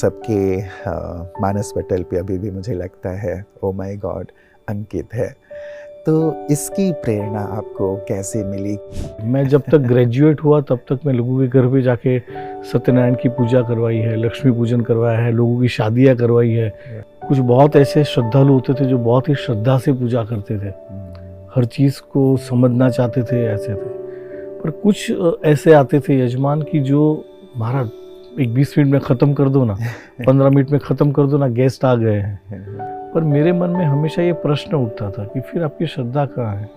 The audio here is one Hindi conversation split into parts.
सबके मानस पटल पे अभी भी मुझे लगता है ओ माय गॉड अंकित है। तो इसकी प्रेरणा आपको कैसे मिली? मैं जब तक ग्रेजुएट हुआ तब तक मैं लोगों के घर पे जाके सत्यनारायण की पूजा करवाई है, लक्ष्मी पूजन करवाया है, लोगों की शादियाँ करवाई है। कुछ बहुत ऐसे श्रद्धालु होते थे जो बहुत ही श्रद्धा से पूजा करते थे, हर चीज़ को समझना चाहते थे, ऐसे थे। पर कुछ ऐसे आते थे यजमान की जो महाराज एक 20 मिनट में ख़त्म कर दो ना, 15 मिनट में ख़त्म कर दो ना, गेस्ट आ गए हैं। पर मेरे मन में हमेशा ये प्रश्न उठता था कि फिर आपकी श्रद्धा कहाँ है?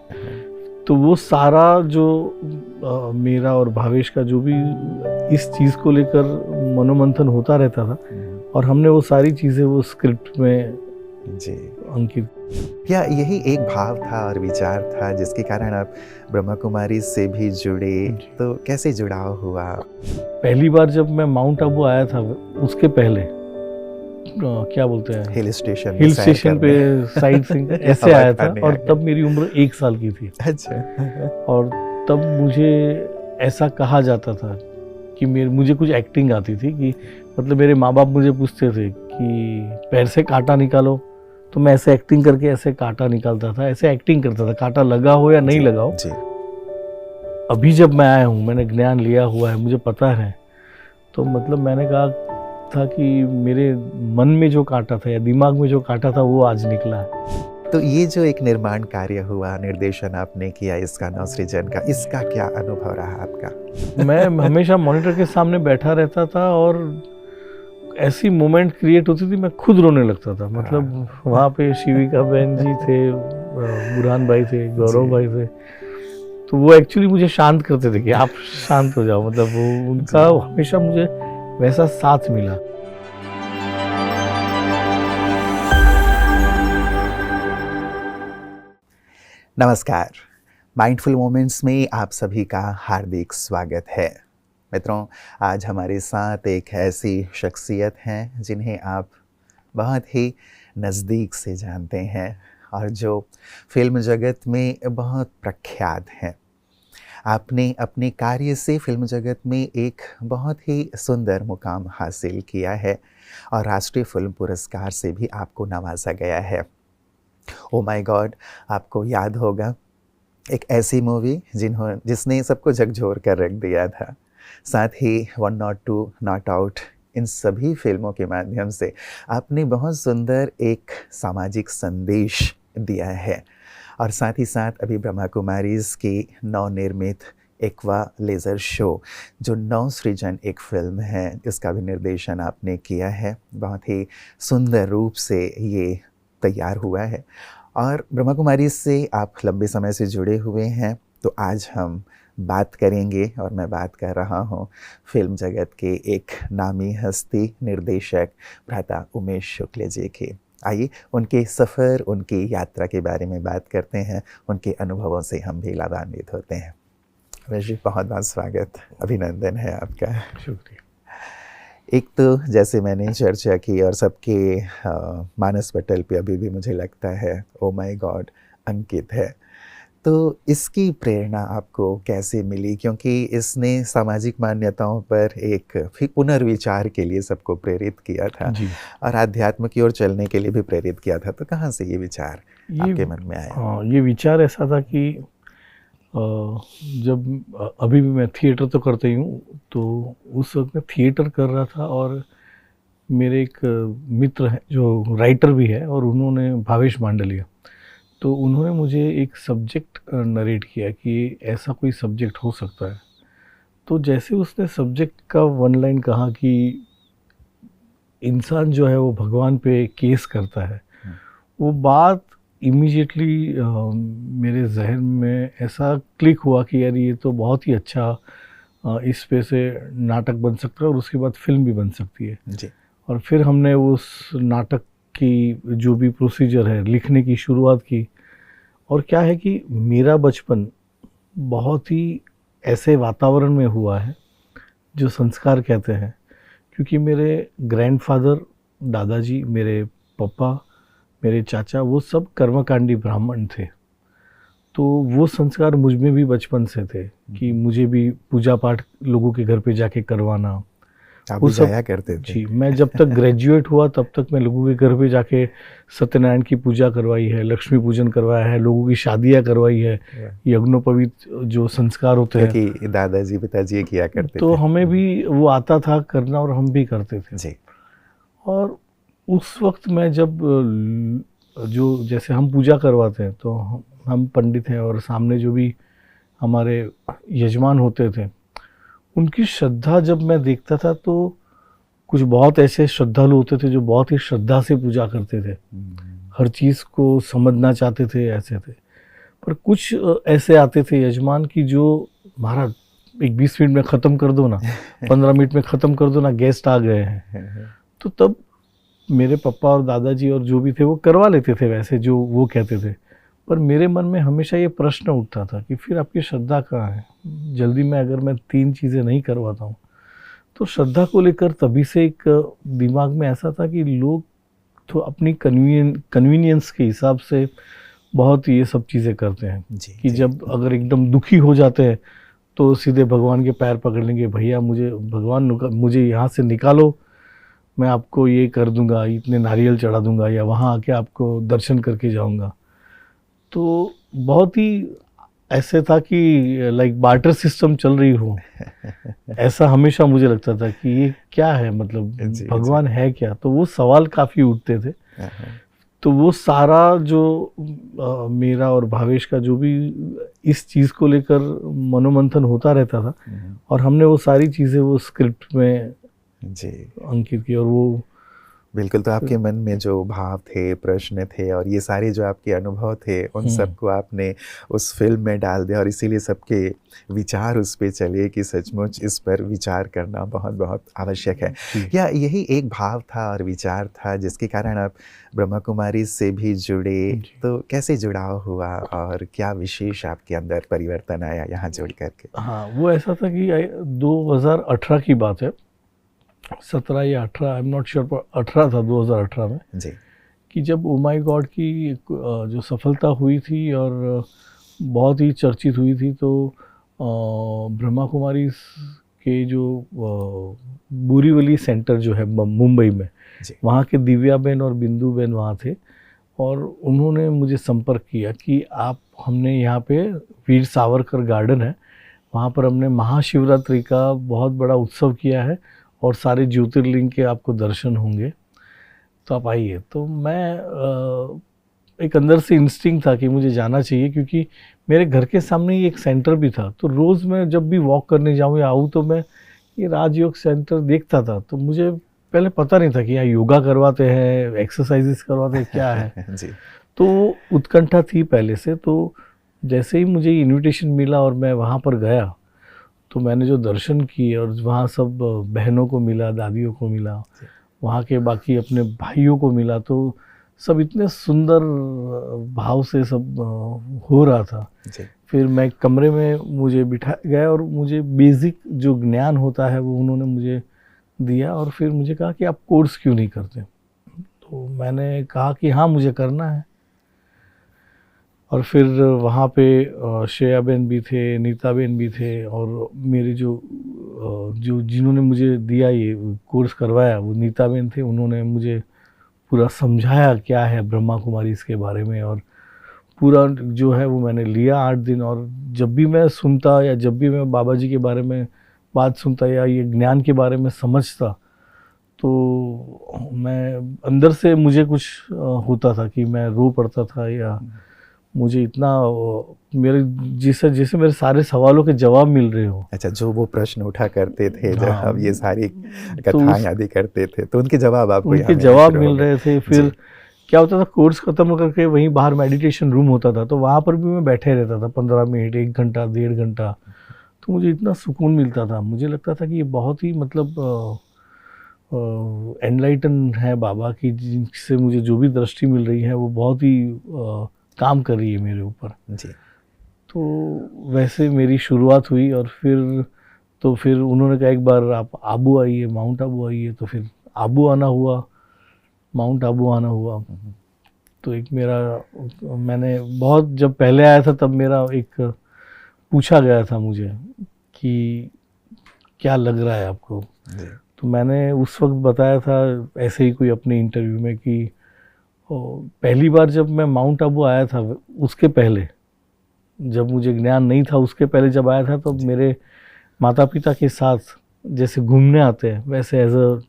तो वो सारा जो मेरा और भावेश का जो भी इस चीज़ को लेकर मनोमंथन होता रहता था, और हमने वो सारी चीज़ें वो स्क्रिप्ट में जी अंकित। क्या यही एक भाव था और विचार था जिसके कारण आप ब्रह्मा कुमारी से भी जुड़े? तो कैसे जुड़ाव हुआ? पहली बार जब मैं माउंट आबू आया था, उसके पहले क्या बोलते हैं, हिल स्टेशन पे साइट सीइंग ऐसे आया था, और तब मेरी उम्र 1 साल की थी। अच्छा। और तब मुझे ऐसा कहा जाता था कि मुझे कुछ एक्टिंग आती थी, कि मतलब मेरे माँ बाप मुझे पूछते थे कि पैर से कांटा निकालो, तो मैं ऐसे एक्टिंग करके ऐसे कांटा निकालता था, ऐसे एक्टिंग करता था, कांटा लगा हो या नहीं लगा हो। अभी जब मैं आया हूँ, मैंने ज्ञान लिया हुआ है, मुझे पता है, तो मतलब मैंने कहा था कि मेरे मन में जो कांटा था या दिमाग में जो कांटा था वो आज निकला। तो ये जो एक निर्माण कार्य हुआ, निर्देशन आपने किया इसका, नवसृजन का, इसका क्या अनुभव रहा आपका? मैं हमेशा मॉनिटर के सामने बैठा रहता था और ऐसी मोमेंट क्रिएट होती थी, मैं खुद रोने लगता था। मतलब वहाँ पे शिविका बहन जी थे, बुरहान भाई थे, गौरव भाई थे, तो वो एक्चुअली मुझे शांत करते थे कि आप शांत हो जाओ। मतलब वो उनका हमेशा मुझे वैसा साथ मिला। नमस्कार, माइंडफुल मोमेंट्स में आप सभी का हार्दिक स्वागत है। मित्रों, आज हमारे साथ एक ऐसी शख्सियत हैं जिन्हें आप बहुत ही नज़दीक से जानते हैं और जो फिल्म जगत में बहुत प्रख्यात हैं। आपने अपने कार्य से फिल्म जगत में एक बहुत ही सुंदर मुकाम हासिल किया है और राष्ट्रीय फिल्म पुरस्कार से भी आपको नवाजा गया है। ओ माय गॉड आपको याद होगा, एक ऐसी मूवी जिसने सबको झकझोर कर रख दिया था। साथ ही 102 नॉट आउट, इन सभी फिल्मों के माध्यम से आपने बहुत सुंदर एक सामाजिक संदेश दिया है। और साथ ही साथ अभी ब्रह्मा कुमारीज़ की नवनिर्मित एक्वा लेज़र शो, जो नवसृजन एक फिल्म है, इसका भी निर्देशन आपने किया है। बहुत ही सुंदर रूप से ये तैयार हुआ है और ब्रह्मा कुमारी से आप लंबे समय से जुड़े हुए हैं। तो आज हम बात करेंगे और मैं बात कर रहा हूँ फिल्म जगत के एक नामी हस्ती, निर्देशक भ्राता उमेश शुक्ल जी की। आइए उनके सफ़र, उनकी यात्रा के बारे में बात करते हैं, उनके अनुभवों से हम भी लाभान्वित होते हैं। उमेश जी, बहुत बहुत स्वागत, अभिनंदन है आपका। शुक्रिया। एक तो जैसे मैंने चर्चा की और सबके मानस पटल पे अभी भी मुझे लगता है ओ माय गॉड अंकित है। तो इसकी प्रेरणा आपको कैसे मिली? क्योंकि इसने सामाजिक मान्यताओं पर एक फिर पुनर्विचार के लिए सबको प्रेरित किया था और आध्यात्म की ओर चलने के लिए भी प्रेरित किया था। तो कहाँ से ये विचार आपके मन में आया? हाँ, ये विचार ऐसा था कि जब अभी भी मैं थिएटर तो करते ही हूँ, तो उस वक्त मैं थिएटर कर रहा था और मेरे एक मित्र हैं जो राइटर भी है, और उन्होंने भावेश मांडलिया, तो उन्होंने मुझे एक सब्जेक्ट नरेट किया कि ऐसा कोई सब्जेक्ट हो सकता है। तो जैसे उसने सब्जेक्ट का वन लाइन कहा कि इंसान जो है वो भगवान पे केस करता है, वो बात इमीडिएटली मेरे जहन में ऐसा क्लिक हुआ कि यार ये तो बहुत ही अच्छा, इस पे से नाटक बन सकता है और उसके बाद फिल्म भी बन सकती है जी। और फिर हमने उस नाटक की जो भी प्रोसीजर है लिखने की शुरुआत की। और क्या है कि मेरा बचपन बहुत ही ऐसे वातावरण में हुआ है जो संस्कार कहते हैं, क्योंकि मेरे ग्रैंडफादर, दादाजी, मेरे पापा, मेरे चाचा, वो सब कर्मकांडी ब्राह्मण थे। तो वो संस्कार मुझ में भी बचपन से थे कि मुझे भी पूजा पाठ लोगों के घर पे जाके करवाना, आप वो भी सब जाया करते थे? जी, मैं जब तक ग्रेजुएट हुआ तब तक मैं लोगों के घर पे जाके सत्यनारायण की पूजा करवाई है, लक्ष्मी पूजन करवाया है, लोगों की शादियाँ करवाई है, वाह! यज्ञोपवीत जो संस्कार होते हैं, क्योंकि दादाजी, पिताजी ये किया करते तो थे। हमें भी वो आता था करना और हम भी करते थे। जी। और उस वक़्त मैं जब जो जैसे हम पूजा करवाते हैं तो हम पंडित हैं और सामने जो भी हमारे यजमान होते थे, उनकी श्रद्धा जब मैं देखता था तो कुछ बहुत ऐसे श्रद्धालु होते थे जो बहुत ही श्रद्धा से पूजा करते थे। हुँ, हर चीज़ को समझना चाहते थे, ऐसे थे। पर कुछ ऐसे आते थे यजमान कि जो महाराज एक 20 मिनट में ख़त्म कर दो ना, 15 मिनट में ख़त्म कर दो ना, गेस्ट आ गए हैं। तो तब मेरे पापा और दादाजी और जो भी थे वो करवा लेते थे वैसे जो वो कहते थे। पर मेरे मन में हमेशा ये प्रश्न उठता था कि फिर आपकी श्रद्धा कहाँ है? जल्दी में अगर मैं 3 चीज़ें नहीं करवाता हूँ, तो श्रद्धा को लेकर तभी से एक दिमाग में ऐसा था कि लोग तो अपनी कन्वीनियंस के हिसाब से बहुत ये सब चीज़ें करते हैं जी, कि जी। जब अगर एकदम दुखी हो जाते हैं तो सीधे भगवान के पैर पकड़ लेंगे, भैया मुझे भगवान मुझे यहाँ से निकालो, मैं आपको ये कर दूंगा, इतने नारियल चढ़ा दूंगा या वहाँ आके आपको दर्शन करके जाऊंगा। तो बहुत ही ऐसे था कि लाइक बार्टर सिस्टम चल रही हो, ऐसा हमेशा मुझे लगता था कि ये क्या है, मतलब जी, जी। भगवान है क्या? तो वो सवाल काफ़ी उठते थे। हाँ, हाँ। तो वो सारा जो मेरा और भावेश का जो भी इस चीज़ को लेकर मनोमंथन होता रहता था, हुँ, और हमने वो सारी चीज़ें वो स्क्रिप्ट में जी। अंकित की, और वो बिल्कुल, तो आपके मन में जो भाव थे, प्रश्न थे और ये सारे जो आपके अनुभव थे, उन सबको आपने उस फ़िल्म में डाल दिया और इसीलिए सबके विचार उस पे चले कि सचमुच इस पर विचार करना बहुत-बहुत आवश्यक है। जी। या यही एक भाव था और विचार था जिसके कारण आप ब्रह्मा कुमारी से भी जुड़े, जी। तो कैसे जुड़ाव हुआ और क्या विशेष आपके अंदर परिवर्तन आया यहाँ जुड़ कर के? हाँ, वो ऐसा था कि 2018 की बात है, 17 या 18, आई एम नॉट श्योर, पर 18 था 2018 में, जी। कि जब ओ माय गॉड की जो सफलता हुई थी और बहुत ही चर्चित हुई थी, तो ब्रह्मा कुमारी के जो बोरीवली सेंटर जो है मुंबई में, जी। वहाँ के दिव्या बेन और बिंदु बेन वहाँ थे, और उन्होंने मुझे संपर्क किया कि आप, हमने यहाँ पे वीर सावरकर गार्डन है, वहाँ पर हमने महाशिवरात्रि का बहुत बड़ा उत्सव किया है और सारे ज्योतिर्लिंग के आपको दर्शन होंगे, तो आप आइए। तो मैं एक अंदर से इंस्टिंक्ट था कि मुझे जाना चाहिए, क्योंकि मेरे घर के सामने ही एक सेंटर भी था, तो रोज़ मैं जब भी वॉक करने जाऊँ या आऊँ तो मैं ये राजयोग सेंटर देखता था। तो मुझे पहले पता नहीं था कि यहाँ योगा करवाते हैं, एक्सरसाइजेस करवाते हैं, क्या है। जी। तो उत्कंठा थी पहले से। तो जैसे ही मुझे इनविटेशन मिला और मैं वहाँ पर गया, तो मैंने जो दर्शन किए और वहाँ सब बहनों को मिला, दादियों को मिला, वहाँ के बाकी अपने भाइयों को मिला, तो सब इतने सुंदर भाव से सब हो रहा था। जी। फिर मैं कमरे में मुझे बिठाया गया और मुझे बेसिक जो ज्ञान होता है वो उन्होंने मुझे दिया, और फिर मुझे कहा कि आप कोर्स क्यों नहीं करते? तो मैंने कहा कि हाँ, मुझे करना है। और फिर वहाँ पे श्रेया बेन भी थे, नीता बेन भी थे, और मेरे जो जिन्होंने मुझे दिया ये कोर्स करवाया, वो नीता बेन थे। उन्होंने मुझे पूरा समझाया क्या है ब्रह्मा कुमारी इसके बारे में, और पूरा जो है वो मैंने लिया 8 दिन। और जब भी मैं सुनता या जब भी मैं बाबा जी के बारे में बात सुनता या ये ज्ञान के बारे में समझता, तो मैं अंदर से मुझे कुछ होता था कि मैं रो पड़ता था, या मुझे इतना मेरे जैसे जैसे मेरे सारे सवालों के जवाब मिल रहे हो। अच्छा, जो वो प्रश्न उठा करते थे, जब हाँ, हम ये सारी तो कथाएँ आदि करते थे, तो उनके जवाब आपको यहाँ उनके मिलने जवाब शुरू हो मिल गए। रहे थे। जी। फिर क्या होता था, कोर्स खत्म करके वहीं बाहर मेडिटेशन रूम होता था, तो वहाँ पर भी मैं बैठे रहता था 15 मिनट, 1 घंटा, 1.5 घंटा। तो मुझे इतना सुकून मिलता था, मुझे लगता था कि ये बहुत ही मतलब एनलाइटन है बाबा की, जिनसे मुझे जो भी दृष्टि मिल रही है वो बहुत ही काम कर रही है मेरे ऊपर। जी। तो वैसे मेरी शुरुआत हुई, और फिर उन्होंने कहा एक बार आप आबू आइए, माउंट आबू आइए, तो फिर आबू आना हुआ, माउंट आबू आना हुआ। तो एक मेरा, मैंने बहुत जब पहले आया था तब मेरा एक पूछा गया था मुझे कि क्या लग रहा है आपको? जी। तो मैंने उस वक्त बताया था ऐसे ही कोई अपने इंटरव्यू में कि पहली बार जब मैं माउंट आबू आया था, उसके पहले जब मुझे ज्ञान नहीं था, उसके पहले जब आया था तो मेरे माता पिता के साथ जैसे घूमने आते हैं वैसे एज अ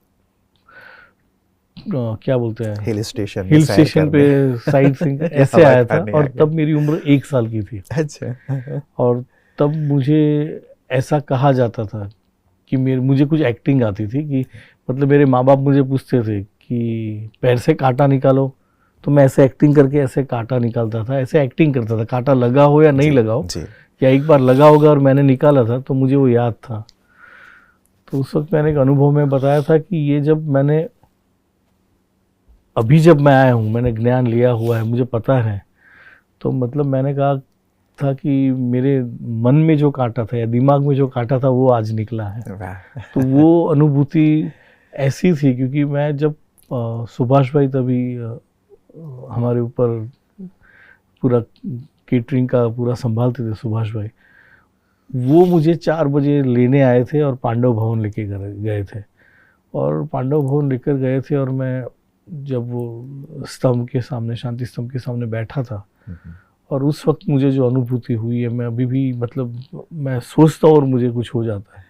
क्या बोलते हैं, हिल स्टेशन पे साइट सीइंग ऐसे आया था। और तब मेरी उम्र 1 साल की थी। अच्छा। और तब मुझे ऐसा कहा जाता था कि मुझे कुछ एक्टिंग आती थी, कि मतलब मेरे माँ बाप मुझे पूछते थे कि पैर से कांटा निकालो, तो मैं ऐसे एक्टिंग करके ऐसे कांटा निकालता था, ऐसे एक्टिंग करता था, कांटा लगा हो या नहीं लगा हो, या एक बार लगा होगा और मैंने निकाला था, तो मुझे वो याद था। तो उस वक्त मैंने एक अनुभव में बताया था कि ये जब जब मैं आया हूँ, मैंने ज्ञान लिया हुआ है, मुझे पता है, तो मतलब मैंने कहा था कि मेरे मन में जो कांटा था या दिमाग में जो कांटा था वो आज निकला है। तो वो अनुभूति ऐसी थी, क्योंकि मैं जब सुभाष भाई तभी हमारे ऊपर पूरा केटरिंग का पूरा संभालते थे, सुभाष भाई, वो मुझे 4 बजे लेने आए थे और पांडव भवन लेके गए थे। और पांडव भवन लेकर गए थे और मैं जब वो स्तंभ के सामने, शांति स्तंभ के सामने बैठा था, और उस वक्त मुझे जो अनुभूति हुई है, मैं अभी भी मतलब मैं सोचता हूँ और मुझे कुछ हो जाता है।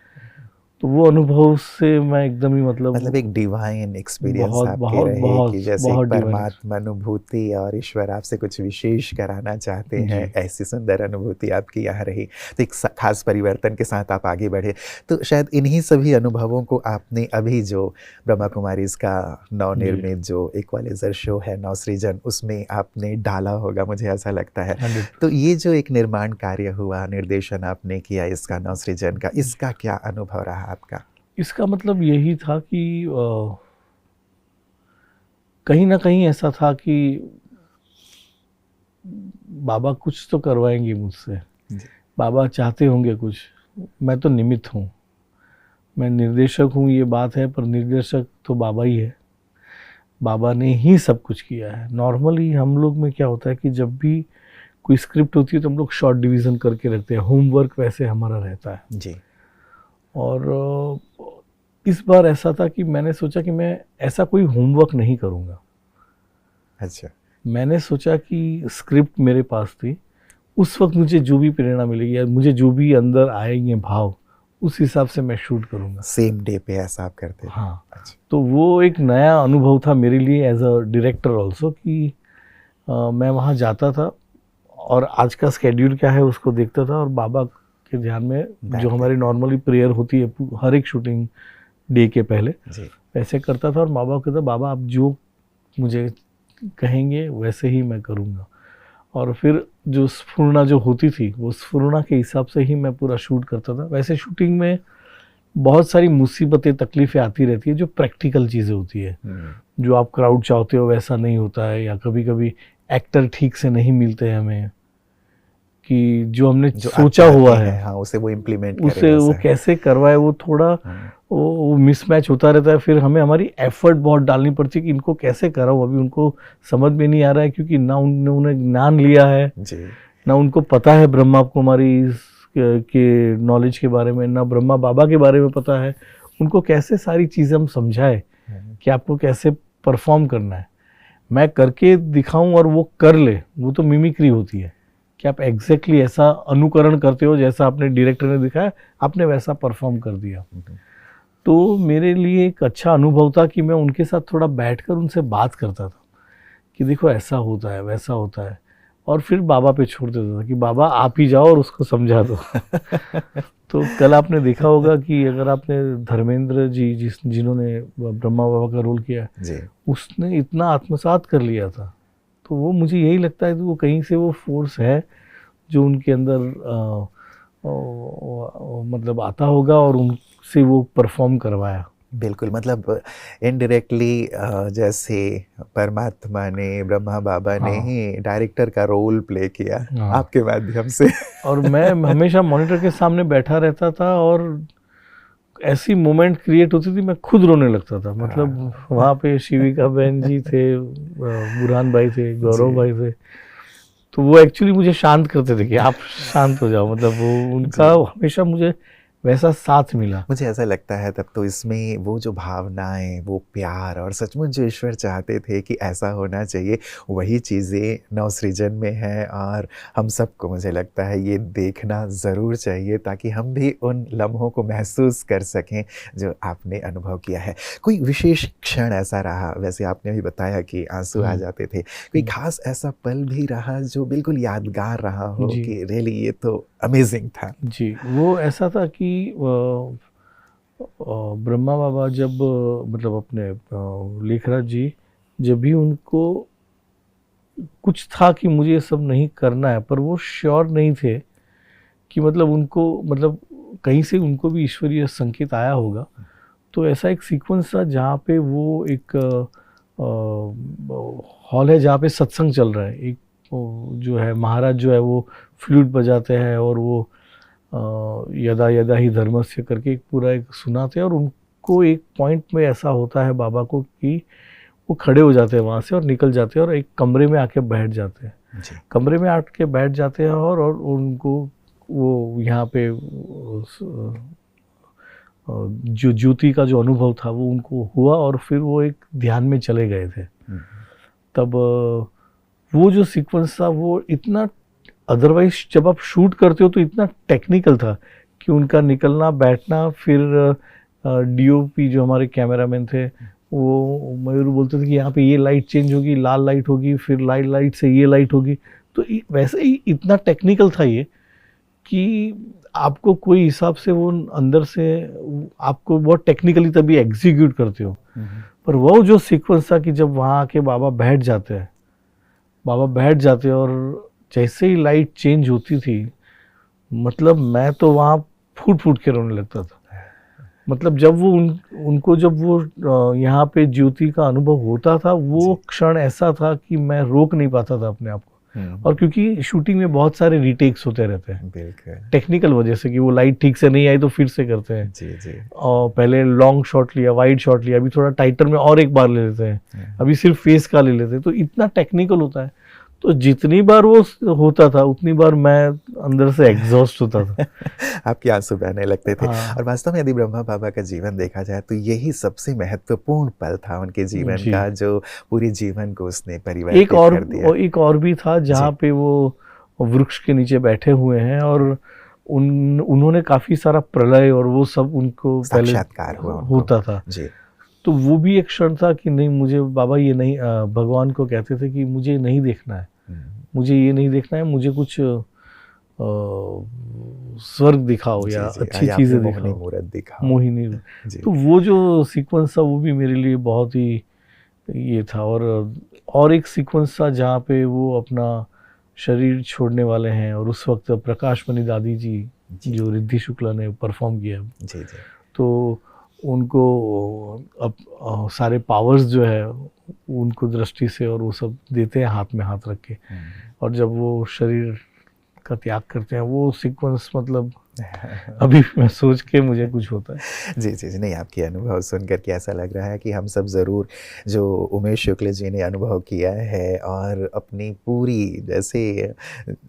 तो वो अनुभव से मैं एकदम ही मतलब एक डिवाइन एक्सपीरियंस आपके बहुत रहे बहुत कि जैसे बहुत एक परमात्मा अनुभूति और ईश्वर आपसे कुछ विशेष कराना चाहते हैं, ऐसी सुंदर अनुभूति आपकी यहाँ रही। तो एक खास परिवर्तन के साथ आप आगे बढ़े। तो शायद इन्हीं सभी अनुभवों को आपने अभी जो ब्रह्मा कुमारीज का नवनिर्मित जो इक्वलाइजर शो है नवसृजन, उसमें आपने डाला होगा, मुझे ऐसा लगता है। तो ये जो एक निर्माण कार्य हुआ, निर्देशन आपने किया इसका नवसृजन का, इसका क्या अनुभव रहा आपका? इसका मतलब यही था कि कहीं ना कहीं ऐसा था कि बाबा कुछ तो करवाएंगे मुझसे, बाबा चाहते होंगे कुछ, मैं तो निमित्त हूँ, मैं निर्देशक हूँ ये बात है, पर निर्देशक तो बाबा ही है, बाबा ने ही सब कुछ किया है। नॉर्मली हम लोग में क्या होता है कि जब भी कोई स्क्रिप्ट होती है तो हम लोग शॉर्ट डिवीज़न करके रखते हैं, होमवर्क वैसे हमारा रहता है जी। और इस बार ऐसा था कि मैंने सोचा कि मैं ऐसा कोई होमवर्क नहीं करूँगा। अच्छा। मैंने सोचा कि स्क्रिप्ट मेरे पास थी, उस वक्त मुझे जो भी प्रेरणा मिलेगी या मुझे जो भी अंदर आएंगे भाव, उस हिसाब से मैं शूट करूँगा। सेम डे पे ऐसा आप करते थे? हाँ। अच्छा। तो वो एक नया अनुभव था मेरे लिए एज अ डायरेक्टर ऑल्सो, कि मैं वहाँ जाता था और आज का स्केड्यूल क्या है उसको देखता था, और बाबा के ध्यान में जो हमारी नॉर्मली प्रेयर होती है हर एक शूटिंग डे के पहले, वैसे करता था। और माँ बाप कहता, बाबा आप जो मुझे कहेंगे वैसे ही मैं करूँगा। और फिर जो स्फुरना जो होती थी, वो स्फुरना के हिसाब से ही मैं पूरा शूट करता था। वैसे शूटिंग में बहुत सारी मुसीबतें, तकलीफ़ें आती रहती है, जो प्रैक्टिकल चीज़ें होती है, जो आप क्राउड चाहते हो वैसा नहीं होता है, या कभी कभी एक्टर ठीक से नहीं मिलते हैं हमें, कि जो हमने सोचा हुआ है हाँ, उसे वो इम्प्लीमेंट उसे वो कैसे करवाए, वो थोड़ा वो मिसमैच होता रहता है। फिर हमें हमारी एफर्ट बहुत डालनी पड़ती है कि इनको कैसे कराऊं, अभी उनको समझ में नहीं आ रहा है, क्योंकि ना उन्होंने ज्ञान लिया है जी, ना उनको पता है ब्रह्मा कुमारी के नॉलेज के बारे में, ना ब्रह्मा बाबा के बारे में पता है। उनको कैसे सारी चीज़ें हम समझाए कि आपको कैसे परफॉर्म करना है, मैं करके दिखाऊं और वो कर ले, वो तो मिमिक्री होती है कि आप एग्जैक्टली ऐसा अनुकरण करते हो जैसा आपने डायरेक्टर ने दिखाया, आपने वैसा परफॉर्म कर दिया। तो मेरे लिए एक अच्छा अनुभव था कि मैं उनके साथ थोड़ा बैठकर उनसे बात करता था कि देखो ऐसा होता है, वैसा होता है, और फिर बाबा पे छोड़ देता था कि बाबा आप ही जाओ और उसको समझा दो। तो कल आपने देखा होगा कि अगर आपने धर्मेंद्र जी जिन्होंने ब्रह्मा बाबा का रोल किया जी, उसने इतना आत्मसात कर लिया था। तो वो मुझे यही लगता है कि वो कहीं से वो फोर्स है जो उनके अंदर मतलब आता होगा और उनसे वो परफॉर्म करवाया। बिल्कुल, मतलब इनडायरेक्टली जैसे परमात्मा ने, ब्रह्मा बाबा ने ही डायरेक्टर का रोल प्ले किया आपके माध्यम से। और मैं हमेशा मॉनिटर के सामने बैठा रहता था और ऐसी मोमेंट क्रिएट होती थी, मैं खुद रोने लगता था। मतलब वहाँ पे शिविका बहन जी थे, बुरहान भाई थे, गौरव भाई थे, तो वो एक्चुअली मुझे शांत करते थे कि आप शांत हो जाओ। मतलब वो उनका हमेशा मुझे वैसा साथ मिला। मुझे ऐसा लगता है तब तो इसमें वो जो भावनाएं, वो प्यार और सचमुच जो ईश्वर चाहते थे कि ऐसा होना चाहिए, वही चीज़ें नवसृजन में हैं और हम सबको मुझे लगता है ये देखना ज़रूर चाहिए ताकि हम भी उन लम्हों को महसूस कर सकें जो आपने अनुभव किया है। कोई विशेष क्षण ऐसा रहा, वैसे आपने भी बताया कि आंसू आ जाते थे, कोई खास ऐसा पल भी रहा जो बिल्कुल यादगार रहा हो जी कि रियली ये तो अमेजिंग था? जी, वो ऐसा था कि ब्रह्मा बाबा जब मतलब अपने लेखराज जी, जब भी उनको कुछ था कि मुझे ये सब नहीं करना है, पर वो श्योर नहीं थे कि मतलब उनको मतलब कहीं से उनको भी ईश्वरीय संकेत आया होगा। तो ऐसा एक सीक्वेंस था जहाँ पे वो एक हॉल है जहाँ पे सत्संग चल रहा है। एक जो है महाराज जो है वो फ्लूट बजाते हैं और वो यदा यदा ही धर्मस्य करके एक पूरा एक सुनाते हैं, और उनको एक पॉइंट में ऐसा होता है बाबा को कि वो खड़े हो जाते हैं वहाँ से और निकल जाते हैं और एक कमरे में आके बैठ जाते हैं। जी। कमरे में आके बैठ जाते हैं और उनको वो यहाँ पे जो ज्योति का जो अनुभव था वो उनको हुआ और फिर वो एक ध्यान में चले गए थे। तब वो जो सीक्वेंस था वो इतना, अदरवाइज जब आप शूट करते हो तो इतना टेक्निकल था कि उनका निकलना बैठना, फिर डीओपी जो हमारे कैमरामैन थे वो मयूर बोलते थे कि यहाँ पे ये लाइट चेंज होगी, लाल लाइट होगी, फिर लाइट से ये लाइट होगी। तो वैसे ही इतना टेक्निकल था ये कि आपको कोई हिसाब से वो अंदर से आपको बहुत टेक्निकली तभी एग्जीक्यूट करते हो। पर वो जो सीक्वेंस था कि जब वहाँ आके बाबा बैठ जाते हैं और जैसे ही लाइट चेंज होती थी, मतलब मैं तो वहाँ फूट फूट के रोने लगता था। मतलब जब वो उनको जब वो यहाँ पे ज्योति का अनुभव होता था, वो क्षण ऐसा था कि मैं रोक नहीं पाता था अपने आप को। और क्योंकि शूटिंग में बहुत सारे रीटेक्स होते रहते हैं टेक्निकल वजह से कि वो लाइट ठीक से नहीं आई तो फिर से करते हैं। जी। और पहले लॉन्ग शॉट लिया, वाइड शॉट लिया, अभी थोड़ा टाइटर में और एक बार ले लेते हैं, अभी सिर्फ फेस का ले लेते हैं। तो इतना टेक्निकल होता है, तो जितनी बार वो होता था उतनी बार मैं अंदर से एग्जॉस्ट होता था। आपके आंसू बहने लगते थे। और वास्तव में यदि ब्रह्मा बाबा का जीवन देखा जाए तो यही सबसे महत्वपूर्ण पल था उनके जीवन का, जो पूरे जीवन को उसने परिवर्तित कर दिया। एक और भी था जहाँ पे वो वृक्ष के नीचे बैठे हुए हैं और उन्होंने काफी सारा प्रलय और वो सब उनको साक्षात्कार होता था जी। तो वो भी एक क्षण था कि नहीं, मुझे बाबा ये नहीं, भगवान को कहते थे कि मुझे नहीं देखना है, मुझे ये नहीं देखना है, मुझे कुछ स्वर्ग दिखाओ या अच्छी चीजें दिखाओ, मोहिनी। तो वो जो सीक्वेंस था वो भी मेरे लिए बहुत ही ये था। और एक सीक्वेंस था जहाँ पे वो अपना शरीर छोड़ने वाले हैं और उस वक्त प्रकाशमणि दादी जी जो रिद्धि शुक्ला ने परफॉर्म किया जी। तो उनको अब सारे पावर्स जो है उनको दृष्टि से और वो सब देते हैं हाथ में हाथ रख के, और जब वो शरीर का त्याग करते हैं वो सीक्वेंस, मतलब अभी मैं सोच के मुझे कुछ होता है। जी, नहीं, आपके अनुभव सुनकर के ऐसा लग रहा है कि हम सब ज़रूर जो उमेश शुक्ल जी ने अनुभव किया है और अपनी पूरी जैसे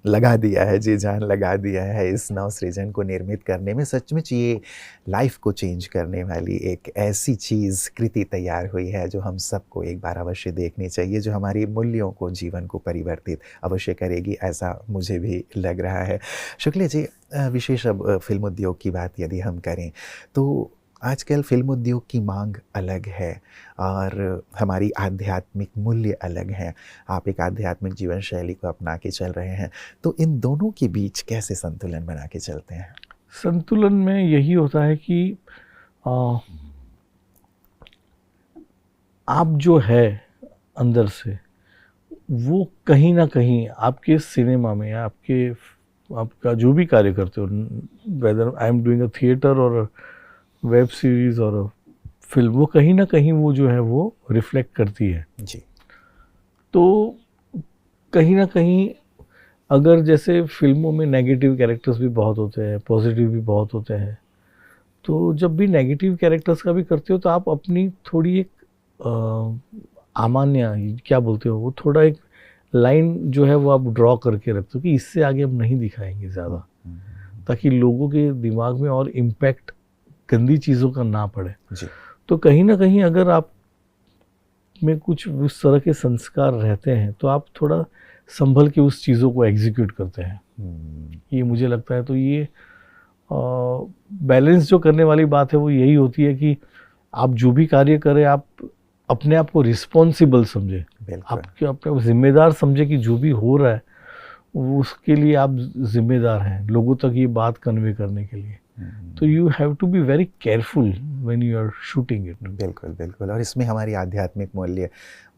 लगा दिया है, जी जान लगा दिया है इस नवसृजन को निर्मित करने में, सचमुच ये लाइफ को चेंज करने वाली एक ऐसी चीज़ कृति तैयार हुई है जो हम सबको एक बार अवश्य देखनी चाहिए, जो हमारी मूल्यों को, जीवन को परिवर्तित अवश्य करेगी, ऐसा मुझे भी लग रहा है। शुक्ल जी, विशेष अब फिल्म उद्योग की बात यदि हम करें तो आजकल फिल्म उद्योग की मांग अलग है और हमारी आध्यात्मिक मूल्य अलग हैं। आप एक आध्यात्मिक जीवन शैली को अपना के चल रहे हैं, तो इन दोनों के बीच कैसे संतुलन बना के चलते हैं? संतुलन में यही होता है कि आप जो है अंदर से वो कहीं ना कहीं आपके सिनेमा में, आपका जो भी कार्य करते हो, whether I am doing a theatre और वेब सीरीज और फिल्म, वो कहीं ना कहीं वो जो है वो रिफ्लेक्ट करती है जी। तो कहीं ना कहीं अगर जैसे फिल्मों में नेगेटिव कैरेक्टर्स भी बहुत होते हैं, पॉजिटिव भी बहुत होते हैं, तो जब भी नेगेटिव कैरेक्टर्स का भी करते हो तो आप अपनी थोड़ी एक अमान्य, क्या बोलते हो, वो थोड़ा एक लाइन जो है वो आप ड्रॉ करके रखते हो कि इससे आगे हम नहीं दिखाएंगे ज़्यादा। ताकि लोगों के दिमाग में और इम्पैक्ट गंदी चीज़ों का ना पड़े। जी। तो कहीं ना कहीं अगर आप में कुछ उस तरह के संस्कार रहते हैं तो आप थोड़ा संभल के उस चीज़ों को एग्जीक्यूट करते हैं, ये मुझे लगता है। तो ये बैलेंस जो करने वाली बात है वो यही होती है कि आप जो भी कार्य करें आप अपने आप को रिस्पॉन्सिबल समझे, आपके अपने जिम्मेदार समझे कि जो भी हो रहा है वो उसके लिए आप जिम्मेदार हैं लोगों तक ये बात कन्वे करने के लिए। तो you have to be very careful when you are shooting it. बिल्कुल बिल्कुल, और इसमें हमारी आध्यात्मिक मूल्य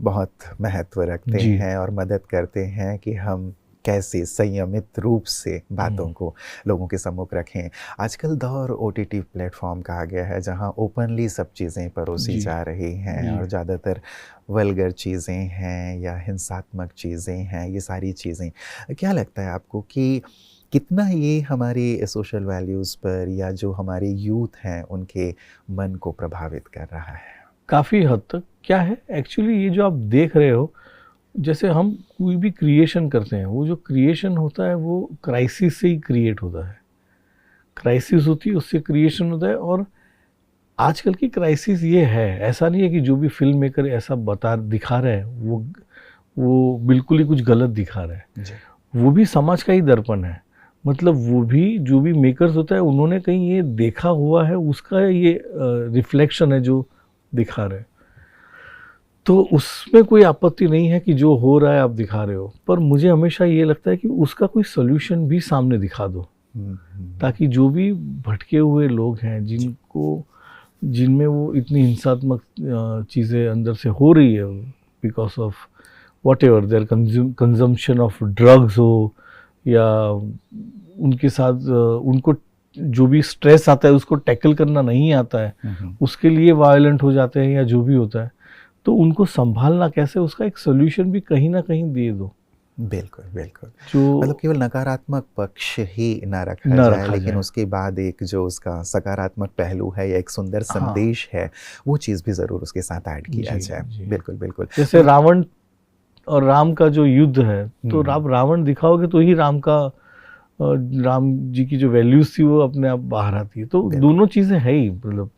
बहुत महत्व रखते हैं और मदद करते हैं कि हम कैसे संयमित रूप से बातों को लोगों के सम्मुख रखें। आजकल दौर OTT प्लेटफॉर्म का आ गया है जहां ओपनली सब चीज़ें परोसी जा रही हैं और ज़्यादातर वल्गर चीज़ें हैं या हिंसात्मक चीज़ें हैं, ये सारी चीज़ें। क्या लगता है आपको कि कितना ये हमारी सोशल वैल्यूज़ पर या जो हमारे यूथ हैं उनके मन को प्रभावित कर रहा है? काफ़ी हद तक। क्या है एक्चुअली ये जो आप देख रहे हो, जैसे हम कोई भी क्रिएशन करते हैं, वो जो क्रिएशन होता है वो क्राइसिस से ही क्रिएट होता है। क्राइसिस होती है उससे क्रिएशन होता है। और आजकल की क्राइसिस ये है, ऐसा नहीं है कि जो भी फिल्म मेकर ऐसा दिखा रहे हैं वो बिल्कुल ही कुछ गलत दिखा रहा है। वो भी समाज का ही दर्पण है। मतलब वो भी जो भी मेकर्स होता है उन्होंने कहीं ये देखा हुआ है, उसका ये रिफ्लेक्शन है जो दिखा रहे हैं। तो उसमें कोई आपत्ति नहीं है कि जो हो रहा है आप दिखा रहे हो, पर मुझे हमेशा ये लगता है कि उसका कोई सोल्यूशन भी सामने दिखा दो, ताकि जो भी भटके हुए लोग हैं जिनमें वो इतनी हिंसात्मक चीज़ें अंदर से हो रही है because of whatever their consumption of drugs हो या उनके साथ उनको जो भी स्ट्रेस आता है उसको टैकल करना नहीं आता है, उसके लिए वायलेंट हो जाते हैं या जो भी होता है, तो उनको संभालना कैसे, उसका एक सोल्यूशन भी कहीं ना कहीं दे दो। बिल्कुल बिल्कुल, जो मतलब केवल नकारात्मक पक्ष ही ना रखा जाए, लेकिन उसके बाद एक जो उसका सकारात्मक पहलू है या एक सुंदर संदेश है वो चीज़ भी ज़रूर उसके साथ ऐड किया जाए। बिल्कुल बिल्कुल। जैसे रावण और राम का जो युद्ध है, तो आप रावण दिखाओगे तो ही राम जी की जो वैल्यूज थी वो अपने आप बाहर आती है। तो दोनों चीज़ें है ही, मतलब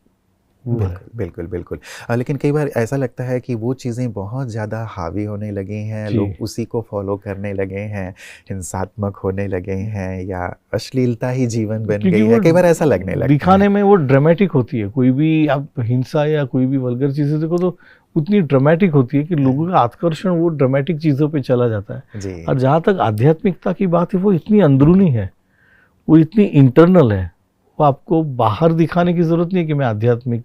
बिल्कुल बिल्कुल बिल्कुल। लेकिन कई बार ऐसा लगता है कि वो चीज़ें बहुत ज़्यादा हावी होने लगी हैं, लोग उसी को फॉलो करने लगे हैं, हिंसात्मक होने लगे हैं या अश्लीलता ही जीवन बन गई है, कई बार ऐसा लगने लगता है। दिखाने में वो ड्रामेटिक होती है, कोई भी आप हिंसा या कोई भी वल्गर चीज़ें देखो तो उतनी ड्रामेटिक होती है कि लोगों का आकर्षण वो ड्रामेटिक चीज़ों पे चला जाता है। और जहाँ तक आध्यात्मिकता की बात है वो इतनी अंदरूनी है, वो इतनी इंटरनल है, वो आपको बाहर दिखाने की ज़रूरत नहीं है कि मैं आध्यात्मिक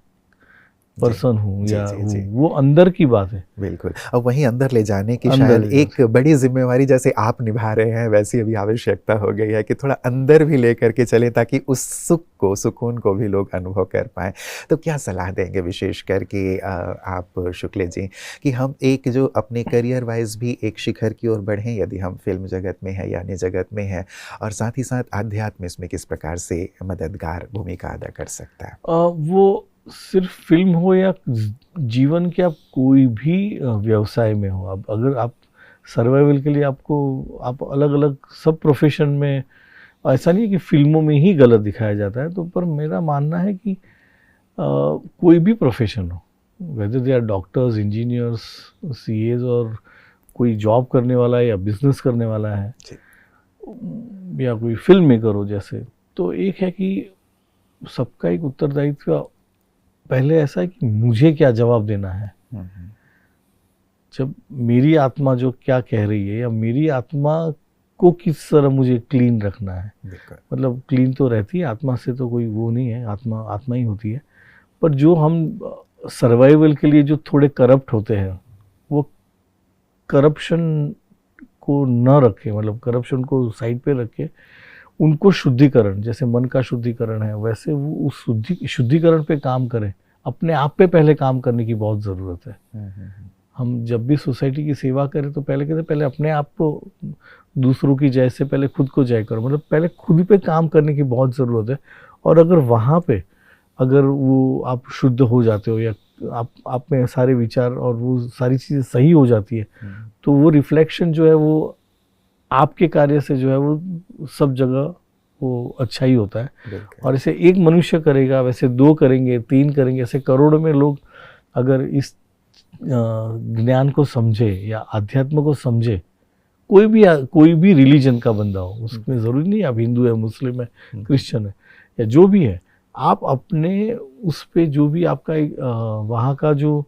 पर्सन हूँ या वो अंदर की बात है। बिल्कुल, अब वहीं अंदर ले जाने की शायद एक बड़ी जिम्मेवारी जैसे आप निभा रहे हैं वैसी अभी आवश्यकता हो गई है कि थोड़ा अंदर भी ले करके चले ताकि उस सुकून को भी लोग अनुभव कर पाएँ। तो क्या सलाह देंगे विशेष करके आप शुक्ले जी कि हम एक जो अपने करियर वाइज भी एक शिखर की ओर बढ़ें, यदि हम फिल्म जगत में हैं या अन्य जगत में हैं, और साथ ही साथ अध्यात्म इसमें किस प्रकार से मददगार भूमिका अदा कर सकता है? वो सिर्फ फिल्म हो या जीवन के आप कोई भी व्यवसाय में हो, अब अगर आप सर्वाइवल के लिए आप अलग अलग सब प्रोफेशन में, ऐसा नहीं है कि फिल्मों में ही गलत दिखाया जाता है, तो पर मेरा मानना है कि कोई भी प्रोफेशन हो, whether they are doctors, engineers, CAs और कोई जॉब करने वाला है या बिजनेस करने वाला है या कोई फिल्म मेकर हो जैसे, तो एक है कि सबका एक उत्तरदायित्व पहले ऐसा है कि मुझे क्या जवाब देना है। जब मेरी आत्मा जो क्या कह रही है या मेरी आत्मा को किस तरह मुझे क्लीन रखना है, मतलब क्लीन तो रहती है आत्मा से, तो कोई वो नहीं है, आत्मा ही होती है, पर जो हम सर्वाइवल के लिए जो थोड़े करप्ट होते हैं वो करप्शन को न रखें, मतलब करप्शन को साइड पे रख के उनको शुद्धिकरण, जैसे मन का शुद्धिकरण है वैसे वो उस शुद्धिकरण पे काम करें। अपने आप पे पहले काम करने की बहुत ज़रूरत है। हम जब भी सोसाइटी की सेवा करें तो पहले कहते पहले अपने आप को, दूसरों की जय से पहले खुद को जय करो, मतलब पहले खुद पे काम करने की बहुत ज़रूरत है। और अगर वहाँ पे अगर वो आप शुद्ध हो जाते हो या आप में सारे विचार और वो सारी चीज़ें सही हो जाती है, तो वो रिफ्लेक्शन जो है वो आपके कार्य से जो है वो सब जगह वो अच्छा ही होता है। बिल्कुल। और इसे एक मनुष्य करेगा, वैसे 2 करेंगे, 3 करेंगे, ऐसे करोड़ों में लोग अगर इस ज्ञान को समझे या अध्यात्म को समझे, कोई भी रिलीजन का बंदा हो, उसमें ज़रूरी नहीं आप हिंदू है, मुस्लिम है, क्रिश्चियन है या जो भी है, आप अपने उस पे जो भी आपका एक वहाँ का जो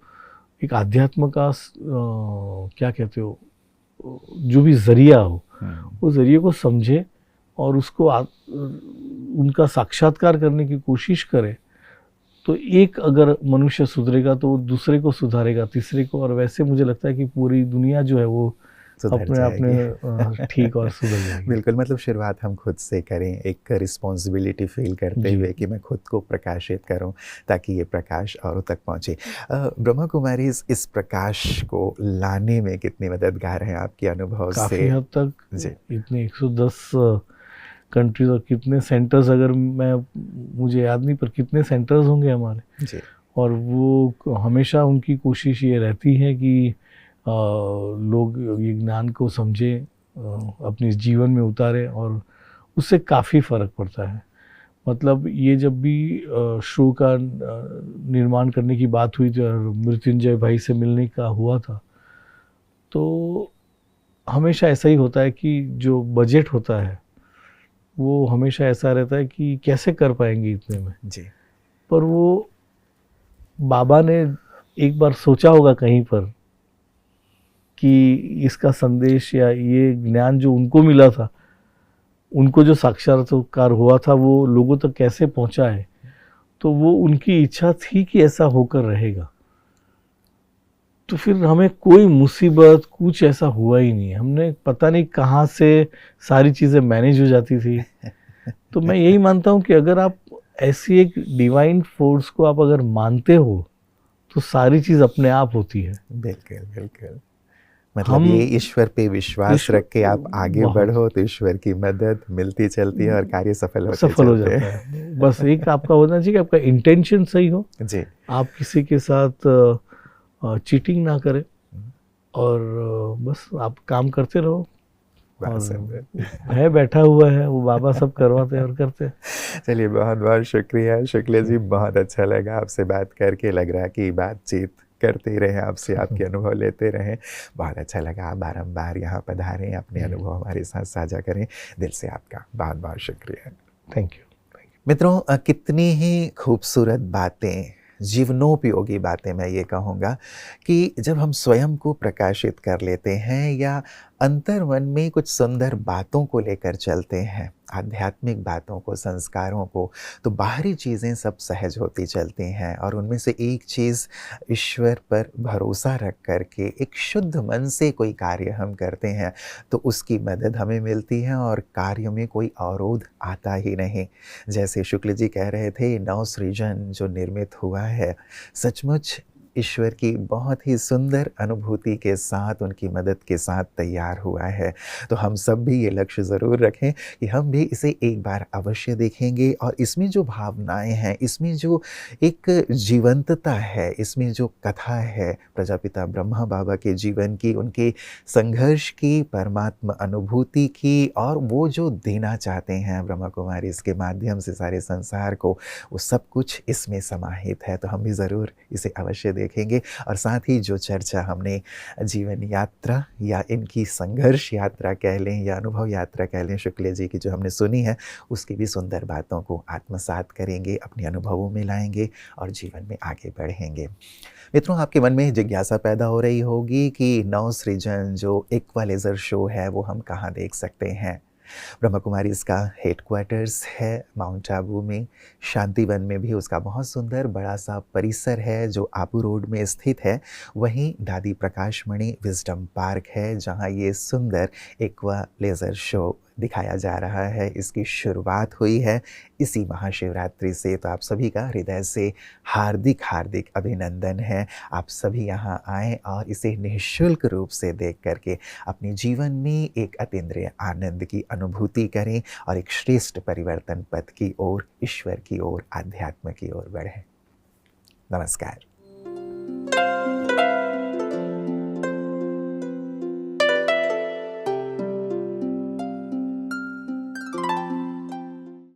एक अध्यात्म का क्या कहते हो, जो भी ज़रिया हो, वो ज़रिए को समझे और उसको उनका साक्षात्कार करने की कोशिश करे, तो एक अगर मनुष्य सुधरेगा तो वो दूसरे को सुधारेगा, तीसरे को, और वैसे मुझे लगता है कि पूरी दुनिया जो है वो सुधर अपने जाएगी। ठीक और सुधर जाएगी। बिल्कुल, मतलब शुरुआत हम खुद से करें, एक रिस्पॉन्सिबिलिटी फ़ील करते जी। हुए कि मैं खुद को प्रकाशित करूं ताकि ये प्रकाश औरों तक पहुंचे। ब्रह्मा कुमारी इस प्रकाश को लाने में कितनी मददगार हैं आपके अनुभव से? काफ़ी हद तक जी। इतने 110 कंट्रीज और कितने सेंटर्स, अगर मुझे याद नहीं, पर कितने सेंटर्स होंगे हमारे। जी। और वो हमेशा उनकी कोशिश ये रहती है कि लोग ये ज्ञान को समझे, अपने जीवन में उतारे, और उससे काफ़ी फ़र्क पड़ता है। मतलब ये जब भी शो का निर्माण करने की बात हुई थी और मृत्युंजय भाई से मिलने का हुआ था, तो हमेशा ऐसा ही होता है कि जो बजट होता है वो हमेशा ऐसा रहता है कि कैसे कर पाएंगे इतने में। जी। पर वो बाबा ने एक बार सोचा होगा कहीं पर कि इसका संदेश या ये ज्ञान जो उनको मिला था, उनको जो साक्षात्कार हुआ था, वो लोगों तक कैसे पहुंचा है। तो वो उनकी इच्छा थी कि ऐसा होकर रहेगा। तो फिर हमें कोई मुसीबत कुछ ऐसा हुआ ही नहीं। हमने पता नहीं कहाँ से सारी चीज़ें मैनेज हो जाती थी। तो मैं यही मानता हूँ कि अगर आप ऐसी एक डिवाइन फोर्स को आप अगर मानते हो, तो सारी चीज़ अपने आप होती है। बिल्कुल, बिल्कुल। मतलब हम ये ईश्वर पे विश्वास रख के आप आगे बहुत बढ़ो तो ईश्वर की मदद मिलती चलती है और कार्य सफल होते सफल हो चलते जाता हैं। है। बस एक आपका होना चाहिए कि आपका इंटेंशन सही हो, जी। आप किसी के साथ चीटिंग ना करें, और बस आप काम करते रहो। बहुत और सुंदर। है बैठा हुआ है वो बाबा, सब करवाते हैं और करते हैं। चलिए, बहुत बहुत शुक्रिया शुक्ला जी, बहुत अच्छा लगा आपसे बात करके। लग रहा है कि बातचीत करते ही रहें आपसे, आपके अनुभव लेते रहें। बहुत अच्छा लगा, आप बारंबार यहाँ पधारें, अपने अनुभव हमारे साथ साझा करें। दिल से आपका बहुत बहुत शुक्रिया। Thank you. मित्रों, कितनी ही खूबसूरत बातें, जीवनोपयोगी बातें मैं ये कहूँगा कि जब हम स्वयं को प्रकाशित कर लेते हैं या अंतर्मन में कुछ सुंदर बातों को लेकर चलते हैं, आध्यात्मिक बातों को, संस्कारों को, तो बाहरी चीज़ें सब सहज होती चलती हैं। और उनमें से एक चीज़, ईश्वर पर भरोसा रख कर के एक शुद्ध मन से कोई कार्य हम करते हैं तो उसकी मदद हमें मिलती है और कार्य में कोई अवरोध आता ही नहीं। जैसे शुक्ल जी कह रहे थे, नव सृजन जो निर्मित हुआ है, सचमुच ईश्वर की बहुत ही सुंदर अनुभूति के साथ, उनकी मदद के साथ तैयार हुआ है। तो हम सब भी ये लक्ष्य ज़रूर रखें कि हम भी इसे एक बार अवश्य देखेंगे और इसमें जो भावनाएं हैं, इसमें जो एक जीवंतता है, इसमें जो कथा है प्रजापिता ब्रह्मा बाबा के जीवन की, उनके संघर्ष की, परमात्मा अनुभूति की, और वो जो देना चाहते हैं ब्रह्मा कुमारी इसके माध्यम से सारे संसार को, वो सब कुछ इसमें समाहित है। तो हम भी ज़रूर इसे अवश्य देखेंगे। और साथ ही जो चर्चा हमने जीवन यात्रा या इनकी संघर्ष यात्रा कह लें या अनुभव यात्रा कह लें शुक्ल जी की, जो हमने सुनी है, उसकी भी सुंदर बातों को आत्मसात करेंगे, अपने अनुभवों में लाएंगे और जीवन में आगे बढ़ेंगे। मित्रों, आपके मन में जिज्ञासा पैदा हो रही होगी कि नव सृजन जो इक्वलाइजर शो है वो हम कहाँ देख सकते हैं। ब्रह्मा कुमारी इसका हेडक्वार्टर्स है माउंट आबू में। शांतिवन में भी उसका बहुत सुंदर बड़ा सा परिसर है जो आबू रोड में स्थित है। वहीं दादी प्रकाशमणि विजडम पार्क है जहां ये सुंदर एक्वा लेज़र शो दिखाया जा रहा है। इसकी शुरुआत हुई है इसी महाशिवरात्रि से। तो आप सभी का हृदय से हार्दिक हार्दिक अभिनंदन है। आप सभी यहाँ आएँ और इसे निःशुल्क रूप से देख करके अपने जीवन में एक अतीन्द्रिय आनंद की अनुभूति करें और एक श्रेष्ठ परिवर्तन पथ की ओर, ईश्वर की ओर, आध्यात्म की ओर बढ़ें। नमस्कार।